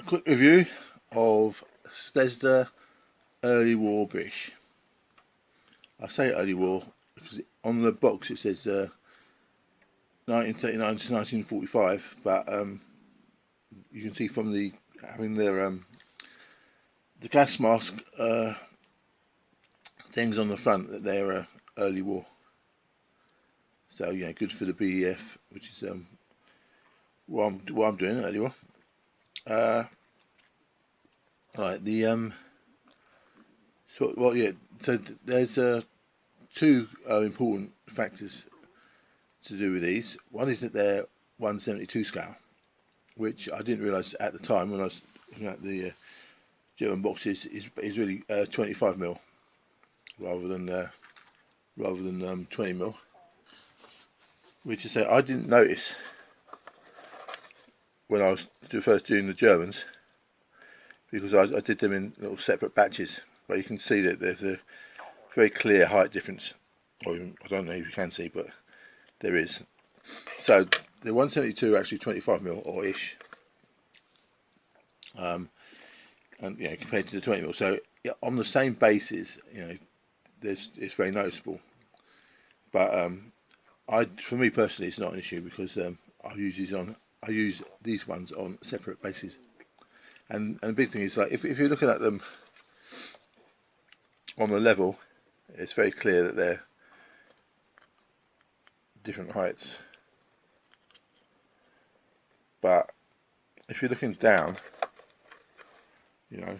quick review of Zvezda early war British. I say early war because on the box it says 1939 to 1945, but you can see from the having their the gas mask things on the front that they're early war. So yeah, good for the BEF, which is what I'm doing early war. Right, so there's two important factors to do with these. One is that they're 1/72 scale, which I didn't realise at the time when I was looking at the German boxes is really 25mm rather than 20mm. Which is I didn't notice when I was first doing the Germans, because I did them in little separate batches, but you can see that there's a very clear height difference. Or I don't know if you can see, but there is. So the 1/72 are actually 25mm or ish, and compared to the 20mm. So yeah, on the same basis, it's very noticeable. But for me personally, it's not an issue because I use these ones on separate bases. And the big thing is, like, if you're looking at them on the level, it's very clear that they're different heights. But if you're looking down,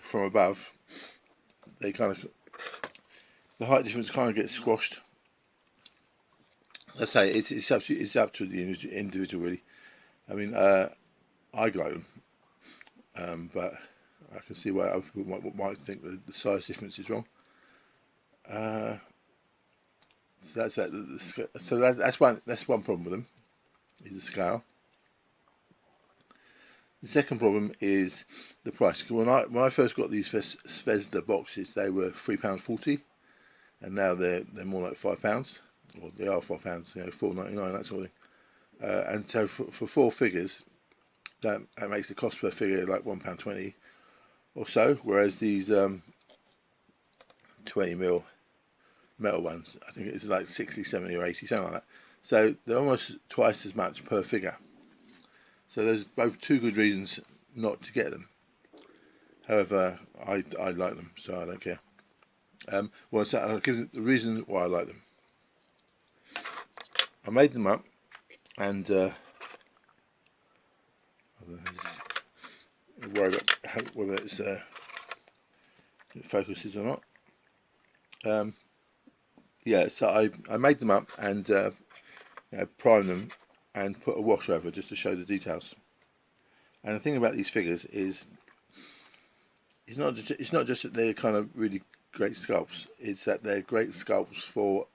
from above, the height difference kind of gets squashed. Let's say it's up to the individual really. I mean, I like them, but I can see why other people might think the size difference is wrong. So that's that. That's one problem with them, is the scale. The second problem is the price. When I first got these Zvezda boxes, they were £3.40, and now they're more like £5, or they are £5, £4.99, that sort of thing. And so for 4 figures, that makes the cost per figure like £1.20 or so, whereas these 20mm metal ones, I think it's like 60, 70 or 80, something like that. So they're almost twice as much per figure. So there's both two good reasons not to get them. However, I like them, so I don't care. So I'll give you the reason why I like them. I made them up, and worry about whether it focuses or not. So I made them up and primed them and put a wash over just to show the details. And the thing about these figures is it's not just that they're kind of really great sculpts, it's that they're great sculpts for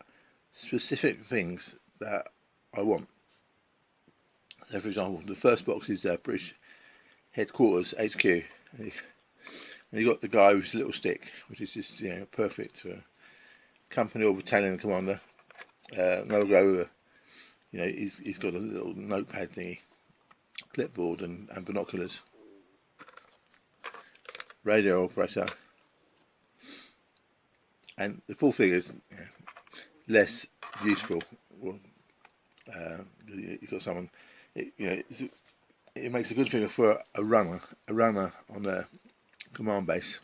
specific things that I want. So for example, the first box is British Headquarters HQ, and you got the guy with his little stick, which is just perfect for company or battalion commander. Another guy with he's got a little notepad thingy, clipboard and binoculars, radio operator, and the full figures less useful. Well, you've got someone. It makes a good figure for a runner on a command base,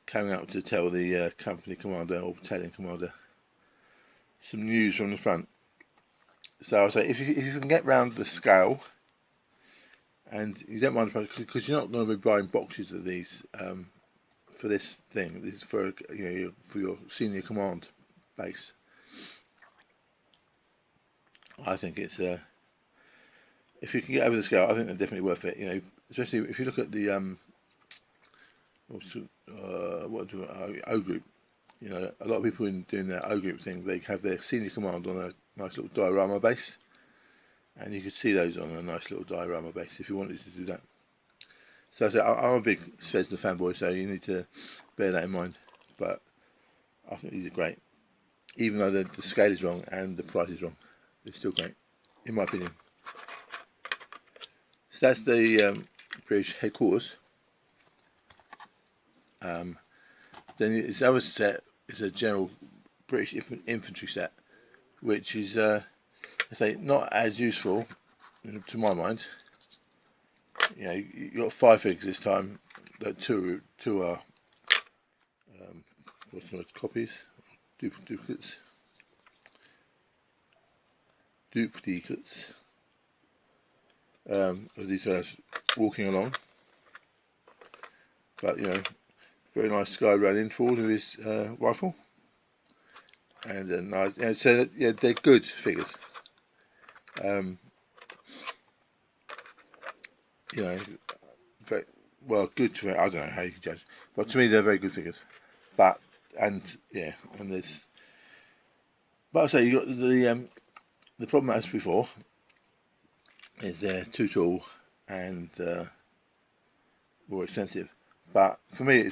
coming up to tell the company commander or battalion commander some news from the front. So I'll say if you can get round the scale, and you don't mind, because you're not going to be buying boxes of these for this thing. This is for for your senior command base. I think it's if you can get over the scale, I think they're definitely worth it. Especially if you look at the O group. A lot of people in doing their O group thing, they have their senior command on a nice little diorama base, and you can see those on a nice little diorama base if you wanted to do that. So I'm a big Zvezda fanboy, so you need to bear that in mind. But I think these are great, even though the scale is wrong and the price is wrong. They're still great, in my opinion. So that's the British headquarters. Then this other set is a general British infantry set, which is, I say, not as useful to my mind. You know, you got 5 figures this time. Two are what's the word? Copies, duplicates. Of these guys walking along, but you know, very nice guy running forward with his rifle, and nice. You know, so yeah, they're good figures. You know, very well, good to me. I don't know how you can judge, but to me they're very good figures. But and there's, but I say you got the problem as before is they're too tall and more expensive. But for me,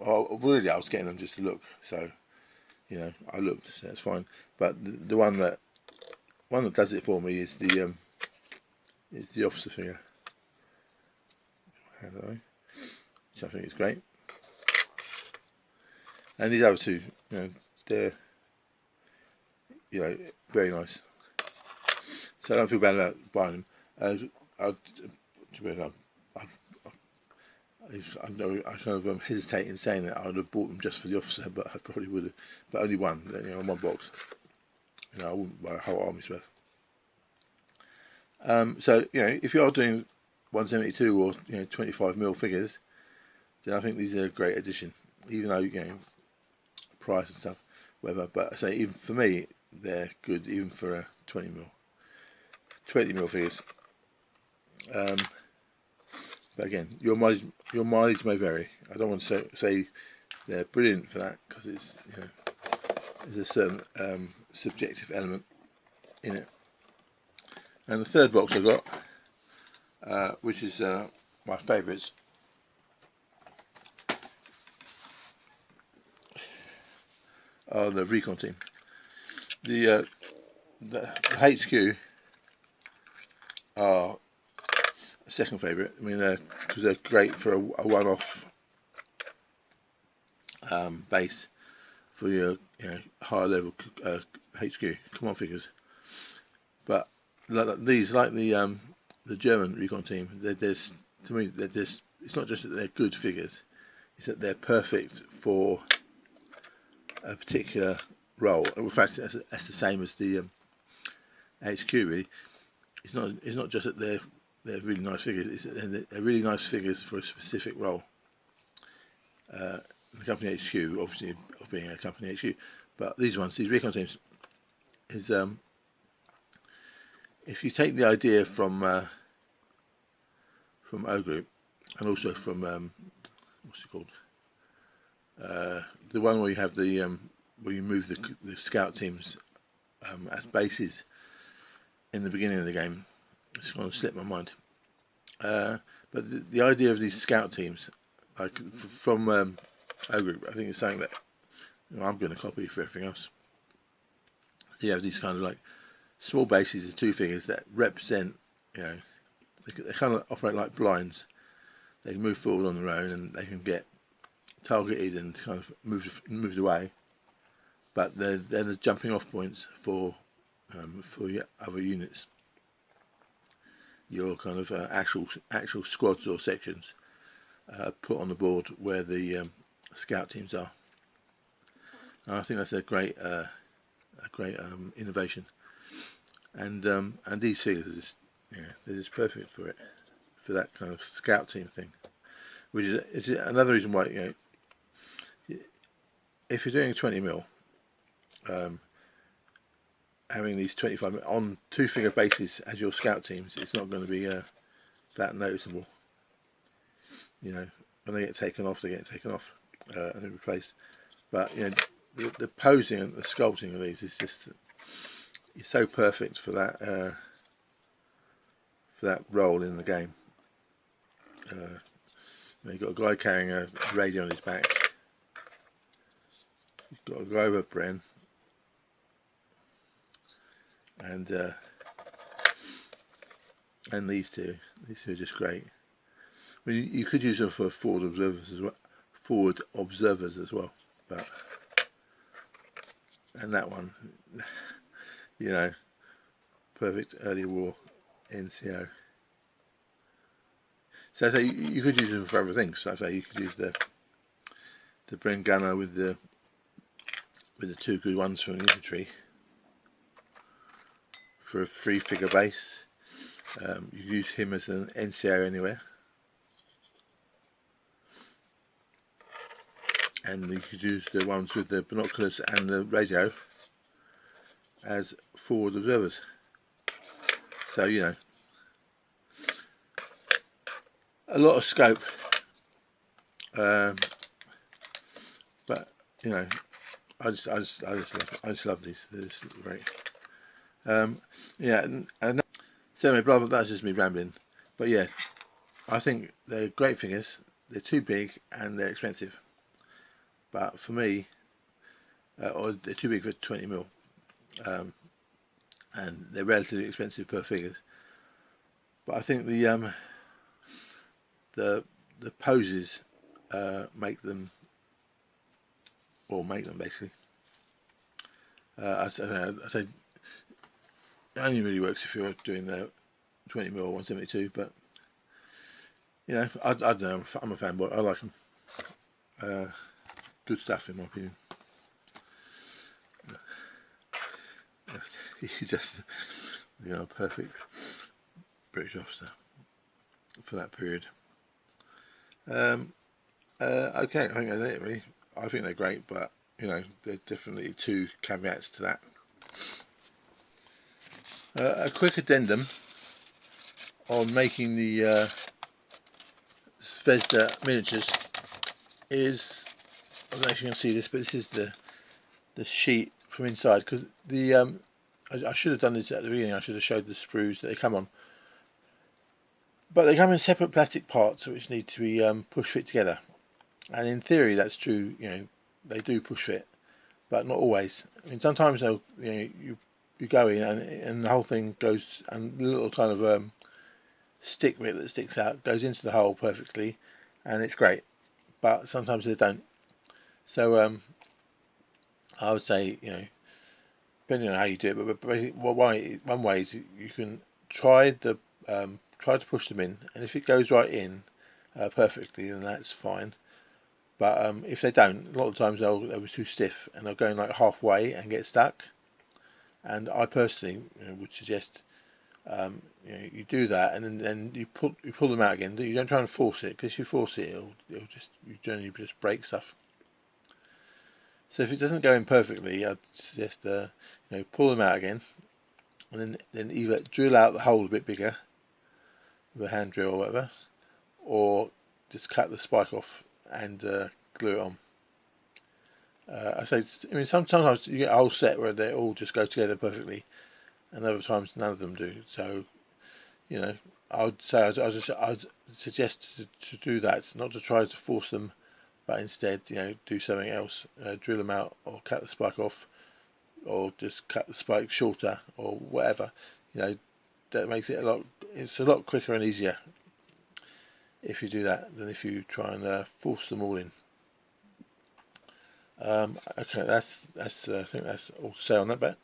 well, really I was getting them just to look. So you know, I looked, so that's fine. But the one that does it for me is the officer figure, which I think is great. And these other two, you know, they're very nice. So I don't feel bad about buying them. I kind of hesitate in saying that I would have bought them just for the officer, but I probably would have. But only one, you know, in one box. You know, I wouldn't buy a whole army's worth. So you know, if you are doing 172 or 25mm figures, then I think these are a great addition. Even though price and stuff, whatever. But I say even for me, they're good even for a 20mm figures. But again, your mileage may vary. I don't want to say they're brilliant for that, because it's there's a certain subjective element in it. And the third box I got, which is my favourites, are the Recon team. The HQ are a second favourite. I mean, because they're great for a one-off base for your higher level HQ command figures. But like the German Recon team, to me it's not just that they're good figures, it's that they're perfect for a particular role. In fact, that's the same as the HQ really. It's not just that they're really nice figures, it's that they're really nice figures for a specific role. The company HQ, obviously, of being a company HQ, but these Recon teams, is if you take the idea from O Group, and also from what's it called, the one where you have the where you move the scout teams as bases in the beginning of the game. It's going to slip my mind. But the idea of these scout teams, like from O Group, I think it's something that I'm going to copy for everything else. So you have these kind of like small bases of 2 figures that represent, they kind of operate like blinds. They can move forward on their own and they can get targeted and kind of moved away. But they're the jumping off points for your other units. Your kind of actual squads or sections put on the board where the scout teams are. And I think that's a great innovation. And these figures are just they're just perfect for it, for that kind of scout team thing. Which is another reason why if you're doing a 20mm, having these 25mm on 2 figure bases as your scout teams, it's not going to be that noticeable. When they get taken off, they get taken off and then replaced. But the posing and the sculpting of these is just it's so perfect for that role in the game. You've got a guy carrying a radio on his back. You've got a guy with a Bren, and these two are just great. I mean, you could use them for forward observers as well. Forward observers as well, but and that one, you know, perfect early war NCO. So I say you could use them for other things. So I say you could use the Bren gunner with the two good ones from the infantry for a 3-figure base. You could use him as an NCO anywhere, and you could use the ones with the binoculars and the radio as forward observers. So you know, a lot of scope, but you know, I just love these. They're just great. Yeah, and so anyway, blah blah. That's just me rambling. But yeah, I think they're great figures. They're too big and they're expensive. But for me, or they're too big for 20mm, and they're relatively expensive per figures. But I think the poses make them basically. I say it only really works if you're doing 20mm or 172, but you know, I don't know. I'm a fanboy. I like them. Good stuff in my opinion. He's just, you know, a perfect British officer for that period. Okay, I think that's it really. I think they're great, but you know, there's definitely 2 caveats to that. A quick addendum on making the Zvezda miniatures is, I don't know if you can see this, but this is the sheet from inside, because the I should have done this at the beginning. I should have showed the sprues that they come on, but they come in separate plastic parts which need to be push fit together. And in theory, that's true. You know, they do push fit, but not always. I mean, sometimes they'll, you know, you go in and the whole thing goes, and the little kind of stick bit that sticks out goes into the hole perfectly, and it's great. But sometimes they don't. So I would say, you know, depending on how you do it, but one way is you can try to push them in, and if it goes right in perfectly, then that's fine. But if they don't, a lot of times they'll be too stiff and they'll go in like halfway and get stuck. And I personally, you know, would suggest you know, you do that, and then you pull them out again. You don't try and force it, because if you force it, it'll just, you generally just break stuff. So if it doesn't go in perfectly, I'd suggest you know, pull them out again, and then either drill out the hole a bit bigger with a hand drill or whatever, or just cut the spike off and glue it on. I mean, sometimes you get a whole set where they all just go together perfectly, and other times none of them do. So, you know, I'd suggest to do that, not to try to force them, but instead, you know, do something else. Drill them out, or cut the spike off, or just cut the spike shorter, or whatever. You know, that makes it it's a lot quicker and easier if you do that than if you try and force them all in. Okay, that's I think that's all to say on that bit.